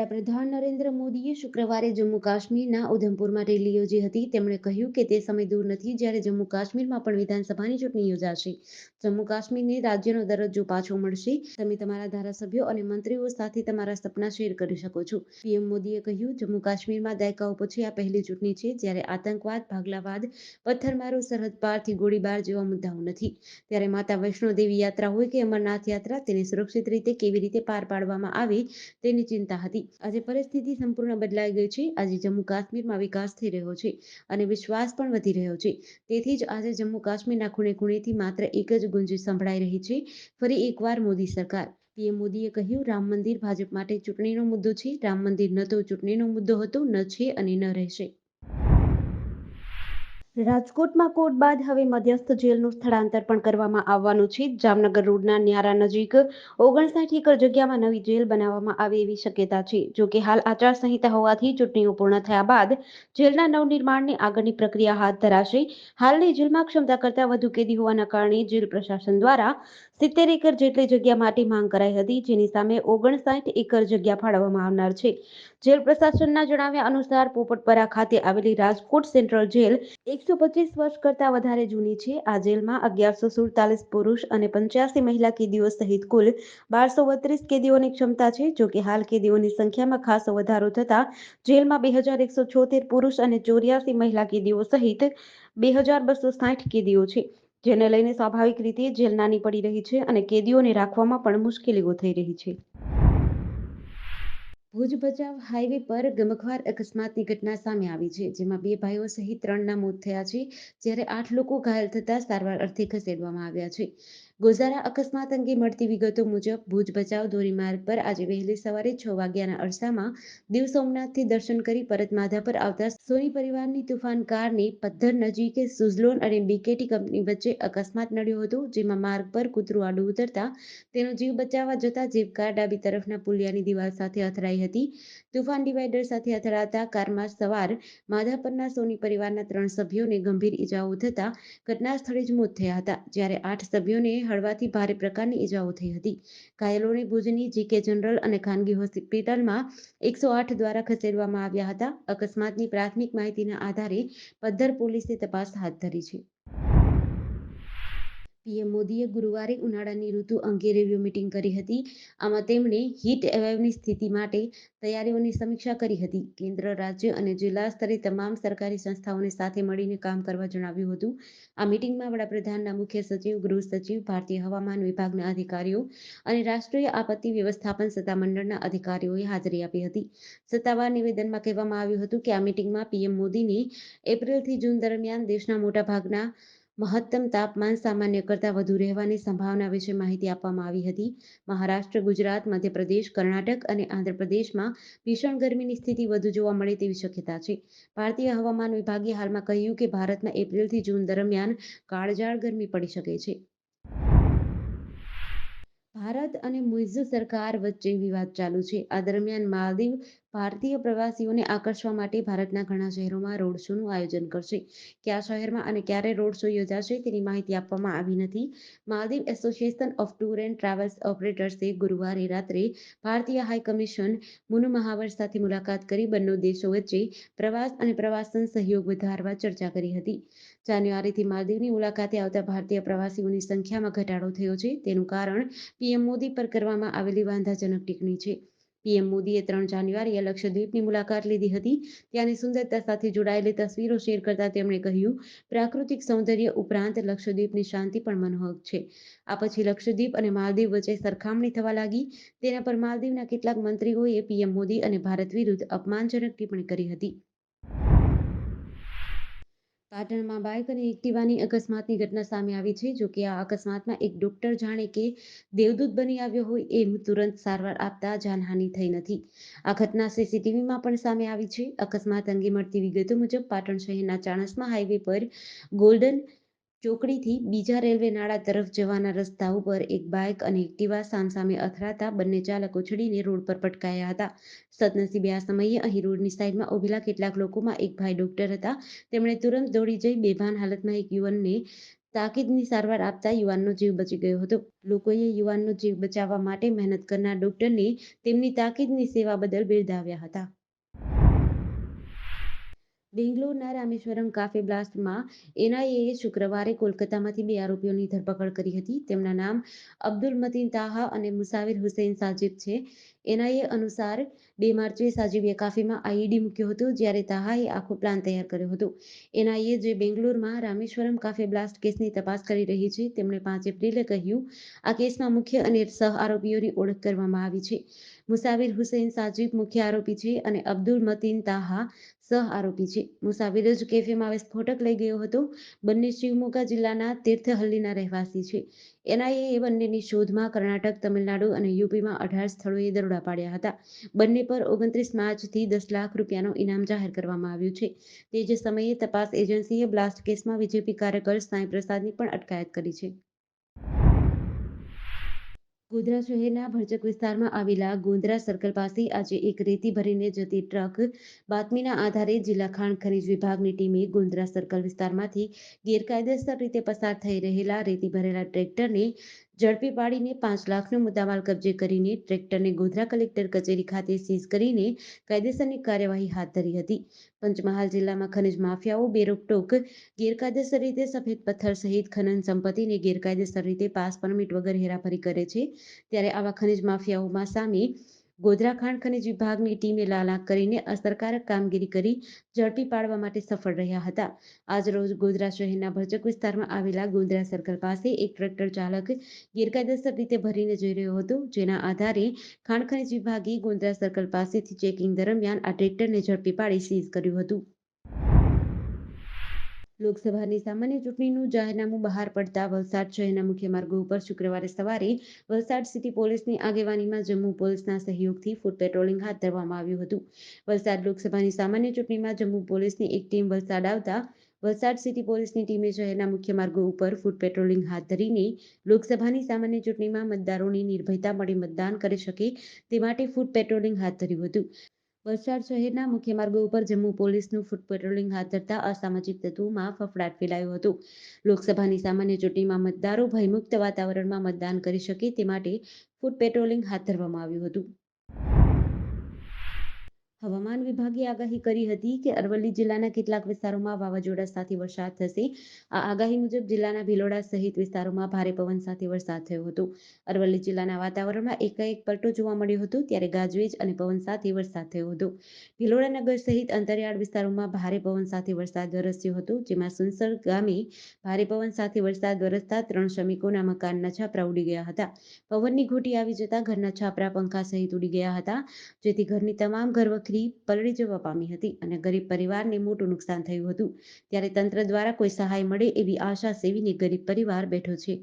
વડાપ્રધાન નરેન્દ્ર મોદીએ શુક્રવારે જમ્મુ કાશ્મીરના ઉધમપુરમાં રેલી યોજી હતી. તેમણે કહ્યું કે તે સમય દૂર નથી જ્યારે જમ્મુ કાશ્મીરમાં પણ વિધાનસભાની ચૂંટણી યોજાશે. જમ્મુ કાશ્મીરને રાજ્યનો દરજ્જો પાછો મળશે. તમે તમારા ધારાસભ્યો અને મંત્રીઓ સાથે તમારા સપના શેર કરી શકો છો. પીએમ મોદીએ કહ્યું, જમ્મુ કાશ્મીરમાં દાયકાઓ પછી આ પહેલી ચૂંટણી છે જ્યારે આતંકવાદ, ભાગલાવાદ, પથ્થરમારો, સરહદ પારથી ગોળીબાર જેવા મુદ્દાઓ નથી. ત્યારે માતા વૈષ્ણો દેવી યાત્રા હોય કે અમરનાથ યાત્રા, તેને સુરક્ષિત રીતે કેવી રીતે પાર પાડવામાં આવે તેની ચિંતા હતી. આજે પરિસ્થિતિ સંપૂર્ણ બદલાઈ ગઈ છે. આજે જમ્મુ કાશ્મીરમાં વિકાસ થઈ રહ્યો છે અને વિશ્વાસ પણ વધી રહ્યો છે. તેથી જ આજે જમ્મુ કાશ્મીરના ખૂણે ખૂણેથી માત્ર એક જ ગુંજ સંભળાઈ રહી છે, ફરી એકવાર મોદી સરકાર. પીએમ મોદીએ કહ્યું, રામ મંદિર ભાજપ માટે ચૂંટણીનો મુદ્દો છે. રામ મંદિર ન તો ચૂંટણીનો મુદ્દો હતો, ન છે અને ન રહેશે. રાજકોટમાં કોર્ટ બાદ હવે મધ્યસ્થ જેલનું સ્થળાંતર પણ કરવામાં આવવાનું છે. જામનગર રોડના ન્યારા નજીક 59 એકર જગ્યામાં નવી જેલ બનાવવામાં આવે એવી શક્યતા છે. જોકે હાલ આચારસંહિતા હોવાથી ચૂંટણીઓ પૂર્ણ થયા બાદ જેલના નવનિર્માણની આગળની પ્રક્રિયા હાથ ધરાશે. હાલની જેલમાં ક્ષમતા કરતાં વધુ કેદી હોવાના કારણે જેલ પ્રશાસન દ્વારા 70 એકર જેટલી જગ્યા માટે માંગ કરાઈ હતી, જેની સામે 59 એકર જગ્યા ફાળવવામાં આવનાર છે. જેલ પ્રશાસનના જણાવ્યા અનુસાર પોપટપરા ખાતે આવેલી રાજકોટ સેન્ટ્રલ જેલ 125 વર્ષ કરતાં વધારે જૂની છે. આ જેલમાં 1147 પુરુષ અને 85 મહિલા કેદીઓ સહિત કુલ 1232 કેદીઓની ક્ષમતા છે. જોકે હાલ કેદીઓની સંખ્યામાં ખાસો વધારો થતાં જેલમાં 2176 પુરુષ અને 84 મહિલા કેદીઓ સહિત 2260 કેદીઓ છે. જેને લઈને સ્વાભાવિક રીતે જેલ નાની પડી રહી છે અને કેદીઓને રાખવામાં પણ મુશ્કેલીઓ થઈ રહી છે. ભુજ ભચાઉ હાઈવે પર ગમખ્વાર અકસ્માતની ઘટના સામે આવી છે, જેમાં 2 ભાઈઓ સહિત 3ના મોત થયા છે, જ્યારે 8 લોકો ઘાયલ થતાં સારવાર અર્થે ખસેડવામાં આવ્યા છે. ગોઝારા અકસ્માત અંગે મળતી વિગતો મુજબ ભુજ ભચાઉ ધોરીમાર્ગ પર આજે વહેલી સવારે 6 વાગ્યાના અરસામાં દીવ સોમનાથથી દર્શન કરી પરત માધા પર આવતા સોની પરિવારની તુફાન કારને પદ્ધર નજીક સુઝલોન અને બીકેટી કંપની વચ્ચે અકસ્માત નડ્યો હતો, જેમાં માર્ગ પર કૂતરું આડું ઉતરતા તેનો જીવ બચાવવા જતા જીપ કાર ડાબી તરફના પુલિયાની દિવાલ સાથે અથડાઈ હતી. તુફાન ડિવાઈડર સાથે અથડાતા કારમાં સવાર માધાપરના સોની પરિવારના 3 સભ્યોને ગંભીર ઈજાઓ થતાં ઘટના સ્થળે જ મોત થયા હતા, જ્યારે 8 સભ્યોને હળવાથી ભારે પ્રકારની ઈજાઓ થઈ હતી. ઘાયલોને ભુજની જીકે જનરલ અને ખાનગી હોસ્પિટલમાં 108 દ્વારા ખસેડવામાં આવ્યા હતા. અકસ્માતની પ્રાથમિક માહિતીના આધારે પદ્ધર પોલીસે તપાસ હાથ ધરી છે. પીએમ મોદીએ ગુરુવારે ઉનાળાની ઋતુ અંગે રિવ્યૂ મીટિંગ કરી હતી. આમાં તેમણે હીટ વેવની સ્થિતિ માટે તૈયારીઓની સમીક્ષા કરી હતી. કેન્દ્ર, રાજ્ય અને જિલ્લા સ્તરે તમામ સરકારી સંસ્થાઓને સાથે મળીને કામ કરવા જણાવ્યું હતું. આ મીટિંગમાં વડાપ્રધાનના મુખ્ય સચિવ, ગૃહ સચિવ, ભારતીય હવામાન વિભાગના અધિકારીઓ અને રાષ્ટ્રીય આપત્તિ વ્યવસ્થાપન સત્તામંડળના અધિકારીઓએ હાજરી આપી હતી. સત્તાવાર નિવેદનમાં કહેવામાં આવ્યું હતું કે આ મીટિંગમાં પીએમ મોદીને એપ્રિલથી જૂન દરમિયાન દેશના મોટાભાગના મહત્તમ તાપમાન સામાન્ય કરતાં વધુ રહેવાની સંભાવના વિશે માહિતી આપવામાં આવી હતી. મહારાષ્ટ્ર, ગુજરાત, મધ્યપ્રદેશ, કર્ણાટક અને આંધ્રપ્રદેશમાં ભીષણ ગરમીની સ્થિતિ વધુ જોવા મળે તેવી શક્યતા છે. ભારતીય હવામાન વિભાગે હાલમાં કહ્યું કે ભારતમાં એપ્રિલથી જૂન દરમિયાન કાળઝાળ ગરમી પડી શકે છે. ભારત અને મુઇઝ સરકાર વચ્ચે વિવાદ ચાલુ છે. આ દરમિયાન માલદીવ ભારતીય પ્રવાસીઓને આકર્ષવા માટે ભારતના ઘણા શહેરોમાં રોડ શોનું આયોજન કરશે. કયા શહેરમાં અને ક્યારે રોડ શો યોજાશે તેની માહિતી આપવામાં આવી નથી. Maldives association of tour and travels ઓપરેટર્સે ગુરુવારે રાત્રે ભારતીય હાઈ કમિશન મુનુ મહાવર સાથે મુલાકાત કરી બંને દેશો વચ્ચે પ્રવાસ અને પ્રવાસન સહયોગ વધારવા ચર્ચા કરી હતી. જાન્યુઆરીથી માલદીવની મુલાકાતે આવતા ભારતીય પ્રવાસીઓની સંખ્યામાં ઘટાડો થયો છે. તેનું કારણ પીએમ મોદી પર કરવામાં આવેલી વાંધાજનક ટિપ્પણી છે. પીએમ મોદીએ 3 જાન્યુઆરીએ લક્ષદ્વીપની મુલાકાત લીધી હતી. ત્યાંની સુંદરતા સાથે જોડાયેલી તસવીરો શેર કરતા તેમણે કહ્યું, પ્રાકૃતિક સૌંદર્ય ઉપરાંત લક્ષદ્વીપની શાંતિ પણ મનમોહક છે. આ પછી લક્ષદ્વીપ અને માલદીવ વચ્ચે સરખામણી થવા લાગી. તેના પર માલદીવના કેટલાક મંત્રીઓએ પીએમ મોદી અને ભારત વિરુદ્ધ અપમાનજનક ટિપ્પણી કરી હતી. પાટણમાં બાઇક અને એક્ટિવાની અકસ્માતની ઘટના સામે આવી છે. જોકે આ અકસ્માતમાં એક ડોક્ટર જાણે કે દેવદૂત બની આવ્યો હોય એમ તુરંત સારવાર આપતા જાનહાનિ થઈ નથી. આ ઘટના સીસીટીવીમાં પણ સામે આવી છે. અકસ્માત અંગે મળતી વિગતો મુજબ પાટણ શહેરના ચાણસ્મા હાઈવે પર ગોલ્ડન ચોકડીથી બીજા રેલવે નાળા તરફ જવાના રસ્તા ઉપર એક બાઇક અને એક્ટિવા સામસામે અથડાતા બંને ચાલક ઉછળીને રોડ પર પટકાયા હતા. સદનસીબે આ સમયે અહીં રોડની સાઈડમાં ઊભેલા કેટલાક લોકોમાં એક ભાઈ ડોક્ટર હતા. તેમણે તુરંત દોડી જઈ બેભાન હાલતમાં એક યુવાનને તાકીદની સારવાર આપતા યુવાનનો જીવ બચી ગયો હતો. લોકોએ યુવાનનો જીવ બચાવવા માટે મહેનત કરનાર ડોક્ટરને તેમની તાકીદની સેવા બદલ બિરદાવ્યા હતા. બેંગ્લોરના રામેશ્વરમ કાફે બ્લાસ્ટમાં એનઆઈએએ શુક્રવારે કોલકાતામાંથી 2 આરોપીઓની ધરપકડ કરી હતી. તેમના નામ અબ્દુલ મતીન તાહા અને મુસાવિર હુસૈન સાજિબ છે. એનઆઈએ અનુસાર 2 માર્ચે સાજિબે કાફેમાં આઈઈડી મૂક્યો હતો, જ્યારે તાહાએ આખો પ્લાન તૈયાર કર્યો હતો. એનઆઈએ, જે બેંગ્લોરમાં રામેશ્વરમ કાફે બ્લાસ્ટ કેસની તપાસ કરી રહી છે, તેમણે 5 એપ્રિલે કહ્યું, આ કેસમાં મુખ્ય અને સહ આરોપીઓની ઓળખ કરવામાં આવી છે. મુસાવિર હુસૈન સાજિબ મુખ્ય આરોપી છે અને અબ્દુલ મતીન તાહા સહ આરોપી છે. મુસાવિર જ કેફેમાં વિસ્ફોટક લઈ ગયો હતો. બંને શિવમોગા જિલ્લાના તીર્થહલ્લીના રહેવાસી છે. એનઆઈએ બંનેની શોધમાં કર્ણાટક, તમિલનાડુ અને યુપીમાં 18 સ્થળોએ દરોડા પાડ્યા હતા. બંને પર 29 માર્ચથી 10 લાખ રૂપિયાનું ઇનામ જાહેર કરવામાં આવ્યું છે. તે જ સમયે તપાસ એજન્સીએ બ્લાસ્ટ કેસમાં બીજેપી કાર્યકર સાંઈ પ્રસાદની પણ અટકાયત કરી છે. ગોધરા શહેરના ભરચક વિસ્તારમાં આવેલા ગોંદરા સર્કલ પાસે આજે એક રેતી ભરીને જતી ટ્રક બાતમીના આધારે જિલ્લા ખાણ ખનીજ વિભાગની ટીમે ગોંદરા સર્કલ વિસ્તારમાંથી ગેરકાયદેસર રીતે પસાર થઈ રહેલા રેતી ભરેલા ટ્રેક્ટરને ઝડપી પાડીને 5 લાખનો મુદ્દામાલ કબજે કરીને ટ્રેક્ટરને ગોધરા કલેક્ટર કચેરી ખાતે સીઝ કરીને કાયદેસરની કાર્યવાહી હાથ ધરી હતી. પંચમહાલ જિલ્લામાં ખનીજ માફિયાઓ બેરોકટોક ગેરકાયદેસર રીતે સફેદ પથ્થર સહિત ખનન સંપત્તિને ગેરકાયદેસર રીતે પાસ પરમિટ વગર હેરાફેરી કરે છે. ત્યારે આવા ખનીજ માફિયાઓમાં સામે ગોધરા ખાણ ખનીજ વિભાગની ટીમે લાલાક કરીને અસરકારક કામગીરી કરી ઝડપી પાડવા માટે સફળ રહ્યા હતા. આજરોજ ગોધરા શહેરના ભરચક વિસ્તારમાં આવેલા ગોંદરા સર્કલ પાસે એક ટ્રેક્ટર ચાલક ગેરકાયદેસર રીતે ભરીને જઈ રહ્યો હતો, જેના આધારે ખાણ ખનીજ વિભાગે ગોંદરા સર્કલ પાસેથી ચેકિંગ દરમિયાન આ ટ્રેક્ટરને ઝડપી પાડી સીઝ કર્યું હતું. લોકસભાની સામાન્ય ચૂંટણીનું જાહેરનામું બહાર પડતા વલસાડ શહેરના મુખ્ય માર્ગો ઉપર શુક્રવારે સવારે વલસાડ સિટી પોલીસની આગેવાનીમાં જમ્મુ પોલીસના સહયોગથી ફૂટ પેટ્રોલિંગ હાથ ધરવામાં આવ્યું હતું. વલસાડ લોકસભાની સામાન્ય ચૂંટણીમાં જમ્મુ પોલીસની એક ટીમ વલસાડ આવતા વલસાડ સિટી પોલીસની ટીમે શહેરના મુખ્ય માર્ગો ઉપર ફૂટ પેટ્રોલિંગ હાથ ધરીને લોકસભાની સામાન્ય ચૂંટણીમાં મતદારોને નિર્ભયતા મળી મતદાન કરી શકે તે માટે ફૂટ પેટ્રોલિંગ હાથ ધર્યું હતું. વલસાડ શહેરના મુખ્ય માર્ગો ઉપર જમ્મુ પોલીસનું ફૂટ પેટ્રોલિંગ હાથ ધરતા અસામાજિક તત્વોમાં ફફડાટ ફેલાયો હતો. લોકસભાની સામાન્ય ચૂંટણીમાં મતદારો ભયમુક્ત વાતાવરણમાં મતદાન કરી શકે તે માટે ફૂટ પેટ્રોલિંગ હાથ ધરવામાં આવ્યું હતું. હવામાન વિભાગે આગાહી કરી હતી કે અરવલ્લી જિલ્લાના કેટલાક વિસ્તારોમાં વાવાઝોડા સાથે વરસાદ થશે. આ આગાહી મુજબ જિલ્લાના ભિલોડા સહિત વિસ્તારોમાં ભારે પવન સાથે વરસાદ થયો હતો. અરવલ્લી જિલ્લાના વાતાવરણમાં એકાએક પલટો જોવા મળ્યો હતો, ત્યારે ગાજવીજ અને પવન સાથે વરસાદ થયો હતો. ભિલોડા નગર સહિત અંતરિયાળ વિસ્તારોમાં ભારે પવન સાથે વરસાદ વરસ્યો હતો, જેમાં સુનસર ગામે ભારે પવન સાથે વરસાદ વરસતા 3 શ્રમિકોના મકાનના છાપરા ઉડી ગયા હતા. પવનની ઘોટી આવી જતા ઘરના છાપરા, પંખા સહિત ઉડી ગયા હતા, જેથી ઘરની તમામ ઘરવખરી પલળી જવા પામી હતી અને ગરીબ પરિવારને મોટું નુકસાન થયું હતું. ત્યારે તંત્ર દ્વારા કોઈ સહાય મળે એવી આશા સેવીને ગરીબ પરિવાર બેઠો છે.